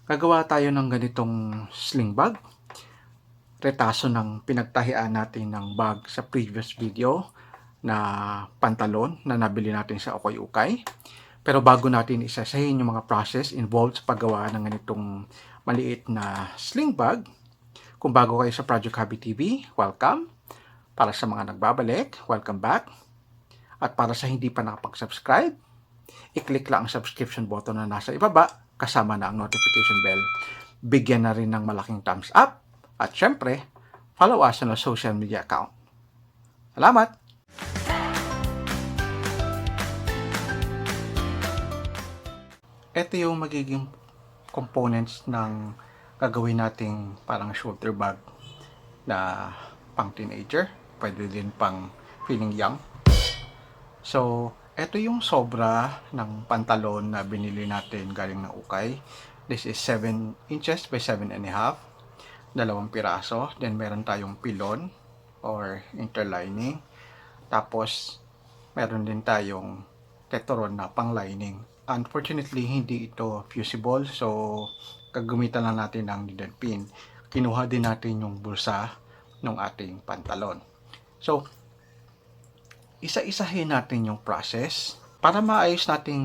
Gagawa tayo ng ganitong sling bag. Retaso ng pinagtahian natin ng bag sa previous video na pantalon na nabili natin sa ukay-ukay. Pero bago natin isasahin yung mga process involved sa paggawa ng ganitong maliit na sling bag, kung bago kayo sa Project Hobby TeeVee, welcome. Para sa mga nagbabalik, welcome back. At para sa hindi pa nakapag-subscribe, i-click lang ang subscription button na nasa ibaba kasama na ang notification bell. Bigyan na rin ng malaking thumbs up. At syempre, follow us on our social media account. Salamat! Ito yung magiging components ng gagawin nating parang shoulder bag na pang teenager. Pwede din pang feeling young. So, ito yung sobra ng pantalon na binili natin galing ng ukay. This is 7 inches by 7.5. Dalawang piraso. Then, meron tayong pilon or interlining. Tapos, meron din tayong tetron na pang lining. Unfortunately, hindi ito fusible. So, gagamitan lang natin ng needle pin. Kinuha din natin yung bulsa ng ating pantalon. So, isa-isahin natin yung process para maayos nating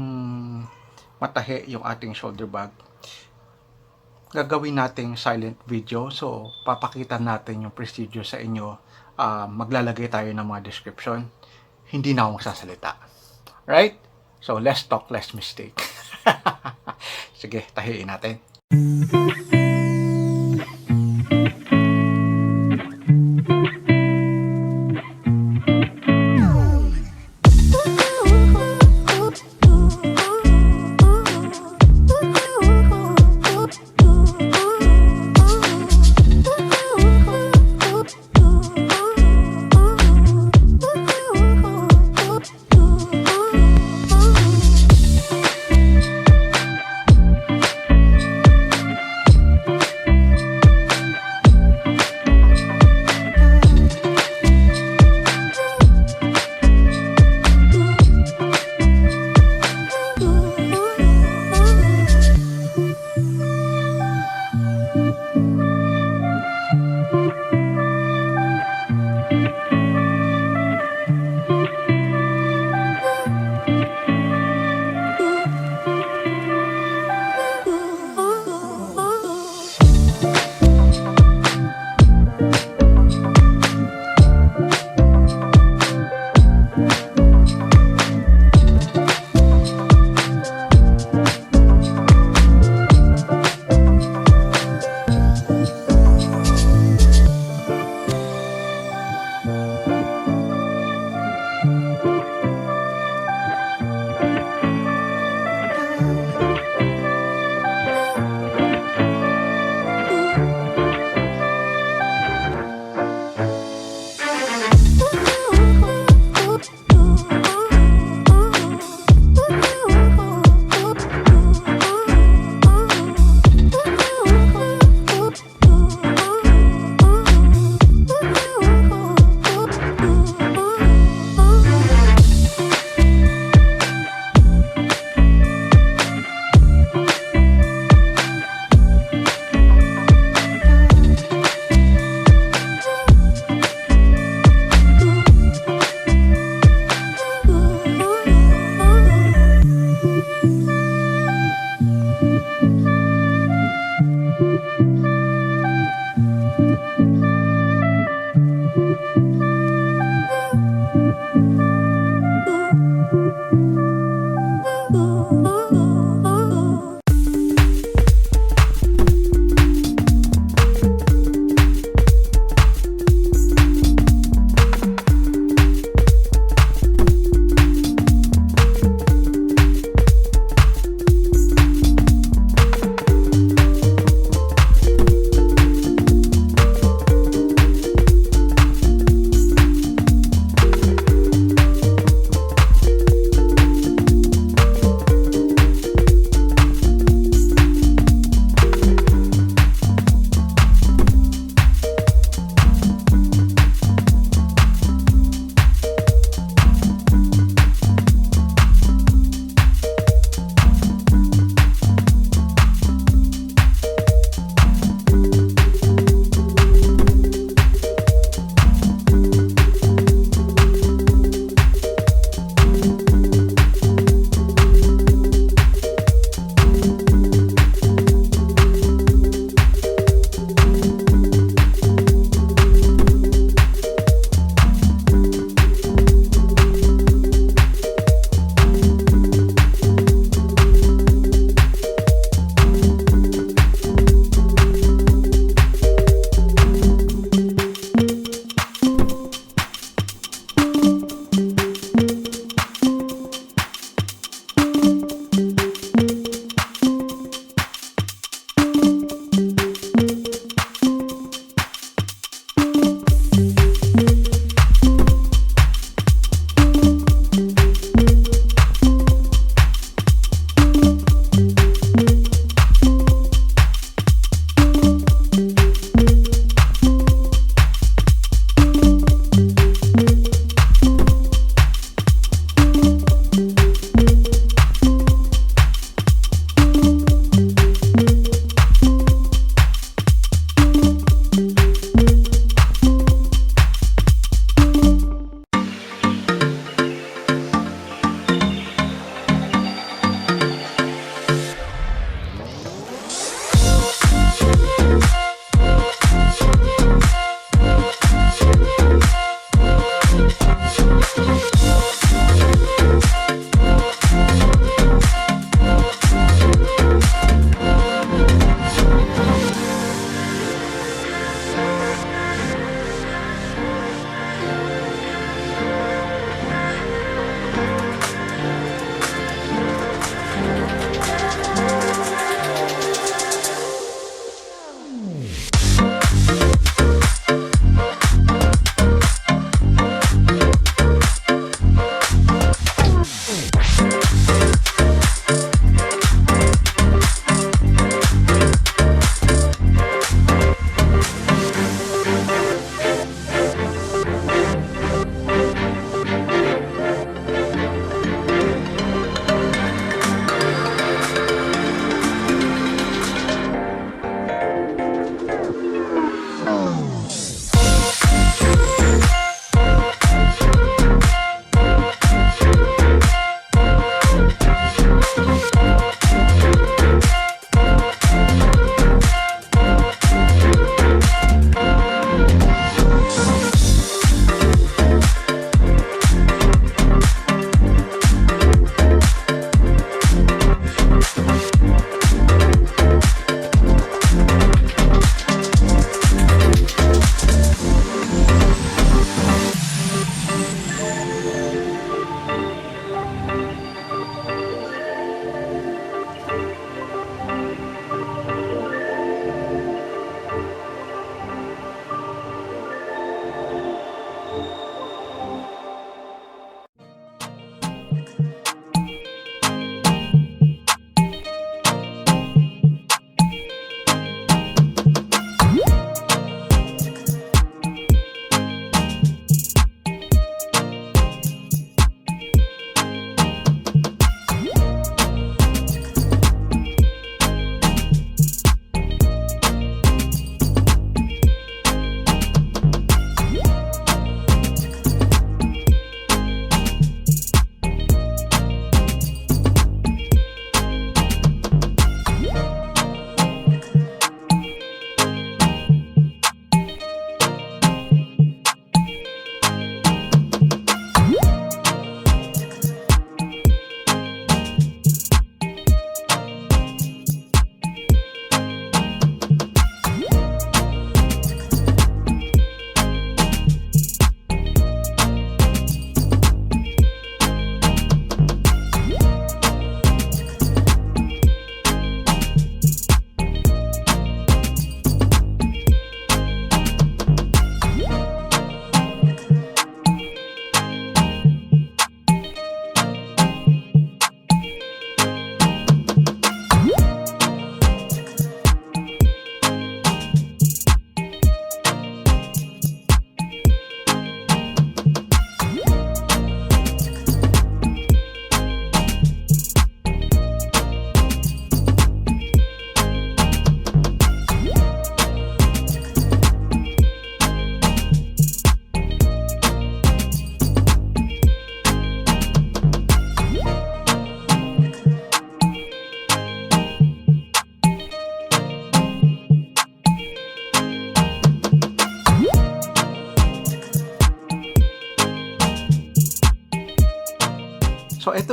matahi yung ating shoulder bag. Gagawin nating silent video, so papakita natin yung procedure sa inyo. Maglalagay tayo ng mga description. Hindi na ako magsasalita. Right? So less talk, less mistake. Sige, tahiin natin.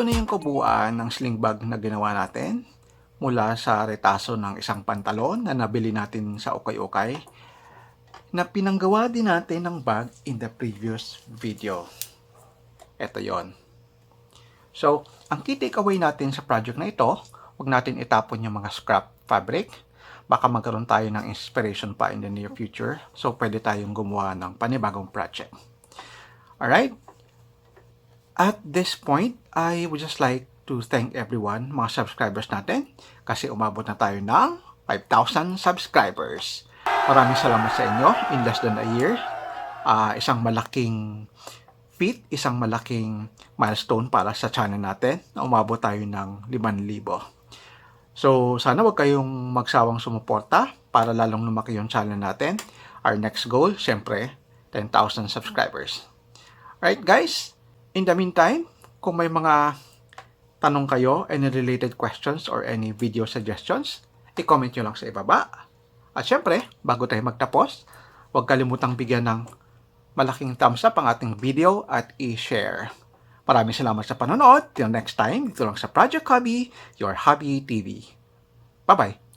na yung kabuuan ng sling bag na ginawa natin mula sa retaso ng isang pantalon na nabili natin sa ukay-ukay na pinanggawa din natin ng bag in the previous video. Ito yon. So, ang key takeaway natin sa project na ito, huwag natin itapon yung mga scrap fabric. Baka magkaroon tayo ng inspiration pa in the near future. So, pwede tayong gumawa ng panibagong project. Alright? At this point, I would just like to thank everyone, mga subscribers natin, kasi umabot na tayo ng 5,000 subscribers. Maraming salamat sa inyo in less than a year. Isang malaking feat, isang malaking milestone para sa channel natin na umabot tayo ng 5,000. So, sana wag kayong magsawang sumuporta para lalong lumaki yung channel natin. Our next goal, syempre, 10,000 subscribers. Alright guys, in the meantime, kung may mga tanong kayo, any related questions or any video suggestions, i-comment nyo lang sa ibaba. At syempre, bago tayo magtapos, huwag kalimutang bigyan ng malaking thumbs up ang ating video at i-share. Maraming salamat sa panonood. Till next time, dito lang sa Project Hobby, your Hobby TV. Bye-bye!